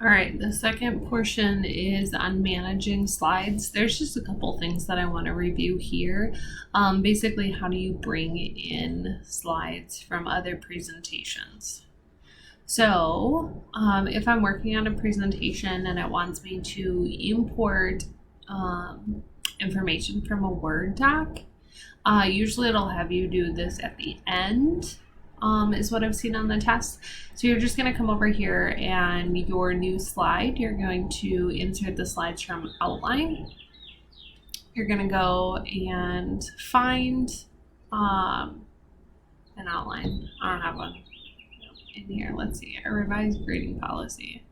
All right, the second portion is on managing slides. There's just a couple things that I want to review here. Basically, how do you bring in slides from other presentations? So if I'm working on a presentation and it wants me to import information from a Word doc, usually it'll have you do this at the end. Is what I've seen on the test. So you're just going to come over here and your new slide, you're going to insert the slides from outline. You're going to go and find an outline. I don't have one in here. Let's see, a revised grading policy.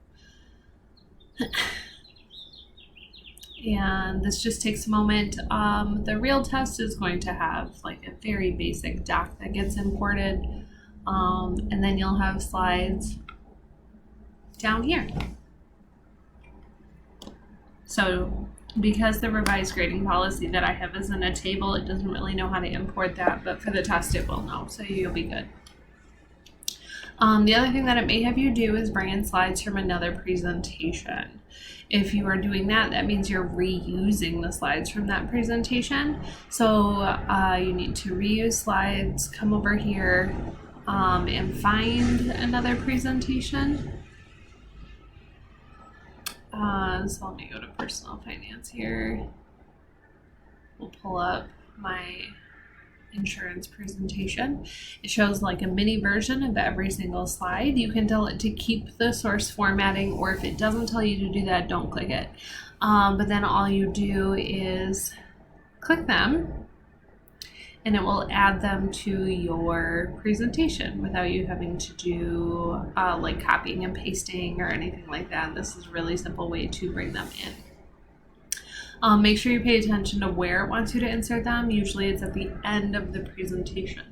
And this just takes a moment. The real test is going to have like a very basic doc that gets imported. And then you'll have slides down here. So because the revised grading policy that I have is in a table, it doesn't really know how to import that, but for the test it will know, so you'll be good. The other thing that it may have you do is bring in slides from another presentation. If you are doing that, that means you're reusing the slides from that presentation. So you need to reuse slides, come over here, and find another presentation. So let me go to personal finance here. We'll pull up my insurance presentation. It shows like a mini version of every single slide. You can tell it to keep the source formatting, or if it doesn't tell you to do that, don't click it. But then all you do is click them, and it will add them to your presentation without you having to do like copying and pasting or anything like that. This is a really simple way to bring them in. Make sure you pay attention to where it wants you to insert them. Usually it's at the end of the presentation.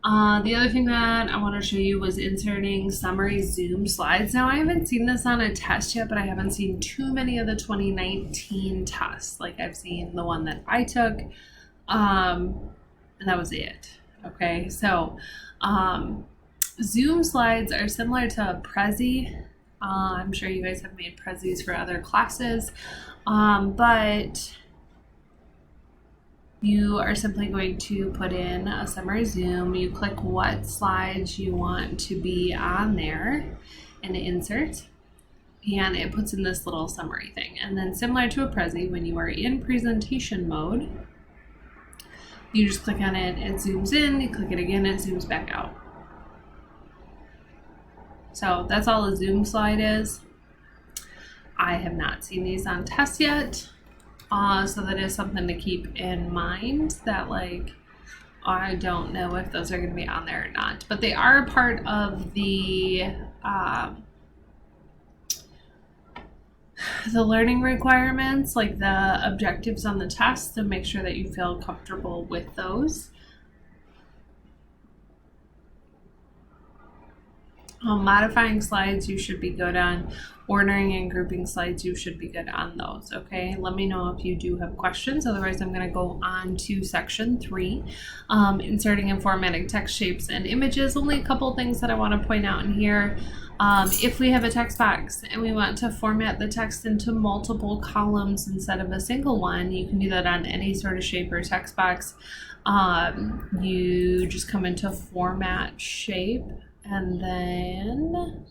The other thing that I want to show you was inserting summary Zoom slides. Now I haven't seen this on a test yet, but I haven't seen too many of the 2019 tests. Like I've seen the one that I took, and that was it. Okay, so Zoom slides are similar to Prezi. I'm sure you guys have made Prezis for other classes, but you are simply going to put in a summary Zoom. You click what slides you want to be on there and insert, and it puts in this little summary thing. And then similar to a Prezi, when you are in presentation mode, you just click on it, it zooms in, you click it again, it zooms back out. So that's all a Zoom slide is. I have not seen these on tests yet, so that is something to keep in mind, that like, I don't know if those are going to be on there or not, but they are a part of the learning requirements, like the objectives on the test, to make sure that you feel comfortable with those. Modifying slides, you should be good on. Ordering and grouping slides, you should be good on those. Okay, let me know if you do have questions. Otherwise, I'm going to go on to section 3, inserting and formatting text, shapes, and images. Only a couple things that I want to point out in here. If we have a text box and we want to format the text into multiple columns instead of a single one, you can do that on any sort of shape or text box. You just come into format shape, and then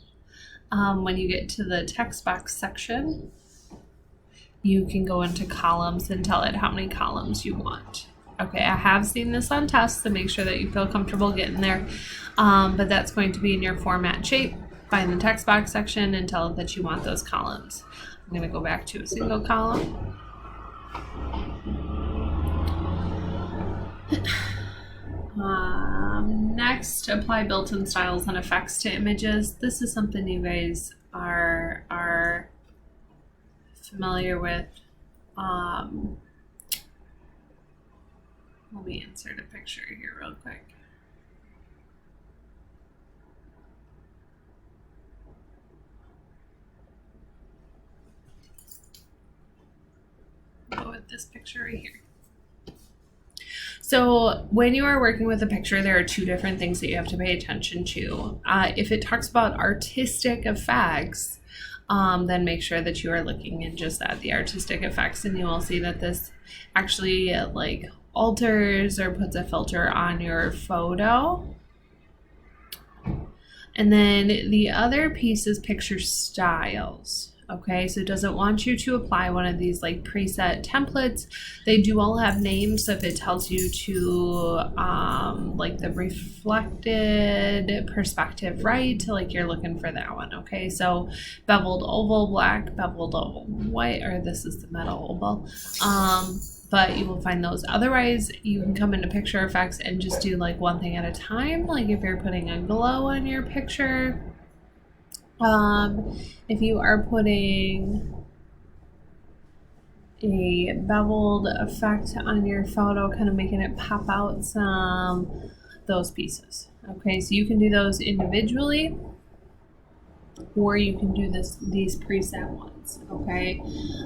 when you get to the text box section, you can go into columns and tell it how many columns you want. Okay, I have seen this on tests, to make sure that you feel comfortable getting there, but that's going to be in your format shape. Find the text box section and tell it that you want those columns. I'm going to go back to a single column. Next, apply built-in styles and effects to images. This is something you guys are familiar with. Let me insert a picture here real quick. Go with this picture right here. So when you are working with a picture, there are two different things that you have to pay attention to. If it talks about artistic effects, then make sure that you are looking in just at the artistic effects, and you will see that this actually like alters or puts a filter on your photo. And then the other piece is picture styles. Okay, so it doesn't want you to apply one of these like preset templates. They do all have names, so if it tells you to like the reflected perspective right, like you're looking for that one. Okay, so beveled oval black, beveled oval white, or this is the metal oval. But you will find those. Otherwise, you can come into picture effects and just do like one thing at a time. Like if you're putting a glow on your picture, if you are putting a beveled effect on your photo, kind of making it pop out some, those pieces. Okay, so you can do those individually, or you can do these preset ones. Okay,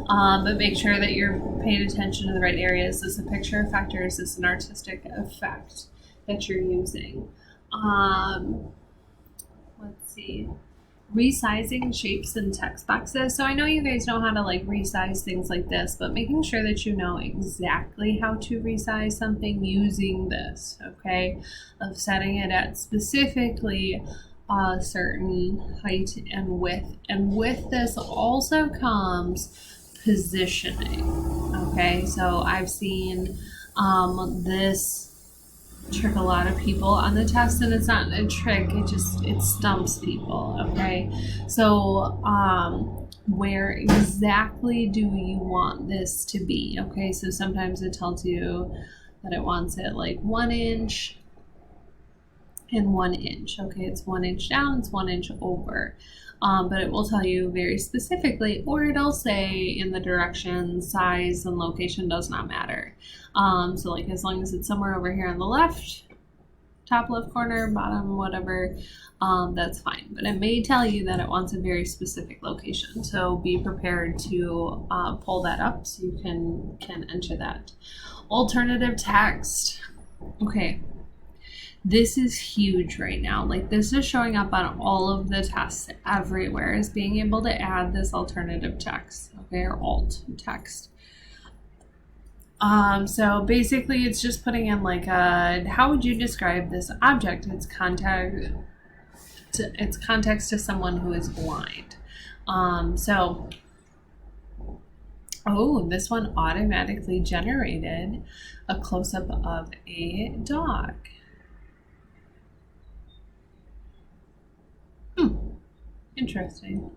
but make sure that you're paying attention to the right areas. Is this a picture effect, or is this an artistic effect that you're using? Let's see. Resizing shapes and text boxes. So I know you guys know how to like resize things like this, but making sure that you know exactly how to resize something using this, okay, of setting it at specifically a certain height and width. And with this also comes positioning. Okay, so I've seen this trick a lot of people on the test, and it's not a trick, it stumps people. Okay, so where exactly do you want this to be? Okay, so sometimes it tells you that it wants it like 1 inch and 1 inch. Okay, it's 1 inch down, it's 1 inch over. But it will tell you very specifically, or it'll say in the direction, size, and location does not matter. So like as long as it's somewhere over here on the left, top left corner, bottom, whatever, that's fine. But it may tell you that it wants a very specific location. So be prepared to pull that up so you can enter that. Alternative text. Okay. This is huge right now. Like this is showing up on all of the tests everywhere, is being able to add this alternative text, okay, or alt text. So basically it's just putting in like how would you describe this object? It's context to someone who is blind. This one automatically generated a close-up of a dog. Interesting.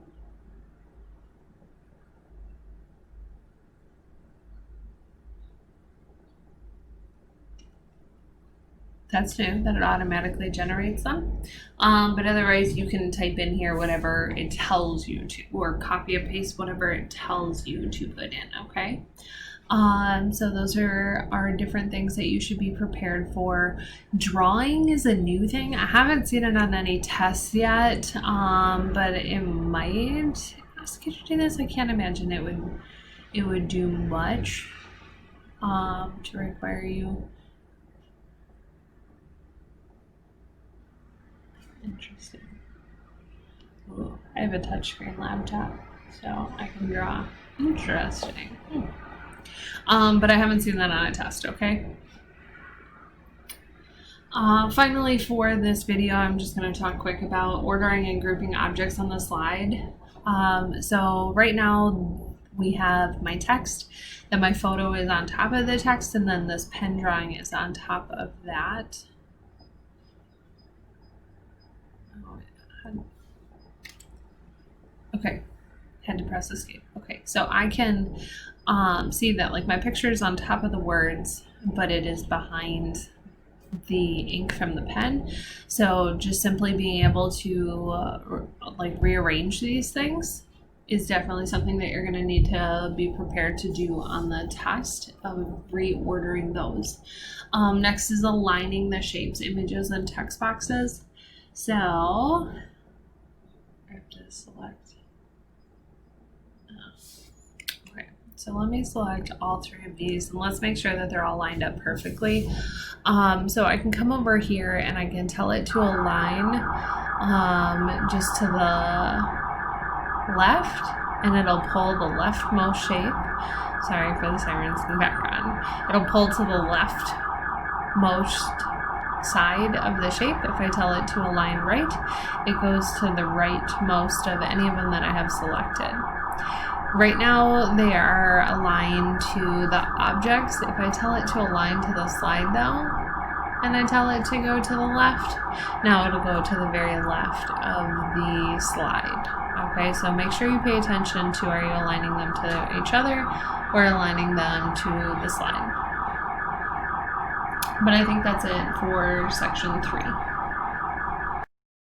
That's new, that it automatically generates them. But otherwise you can type in here whatever it tells you to, or copy and paste whatever it tells you to put in, okay? So those are different things that you should be prepared for. Drawing is a new thing. I haven't seen it on any tests yet, but it might. Could you do this? I can't imagine it would do much to require you. Interesting. Ooh, I have a touchscreen laptop, so I can draw. Interesting. But I haven't seen that on a test, okay? Finally, for this video, I'm just going to talk quick about ordering and grouping objects on the slide. So right now we have my text, then my photo is on top of the text, and then this pen drawing is on top of that. Okay, had to press escape. Okay, so I can see that like my picture is on top of the words, but it is behind the ink from the pen. So just simply being able to like rearrange these things is definitely something that you're going to need to be prepared to do on the test of reordering those. Next is aligning the shapes, images, and text boxes. So I have to select. Okay, so let me select all three of these, and let's make sure that they're all lined up perfectly. So I can come over here and I can tell it to align just to the left, and it'll pull the leftmost shape. Sorry for the sirens in the background. It'll pull to the leftmost side of the shape. If I tell it to align right, it goes to the rightmost of any of them that I have selected. Right now they are aligned to the objects. If I tell it to align to the slide though, and I tell it to go to the left, now it'll go to the very left of the slide. Okay, so make sure you pay attention to, are you aligning them to each other or aligning them to the slide? But I think that's it for section 3.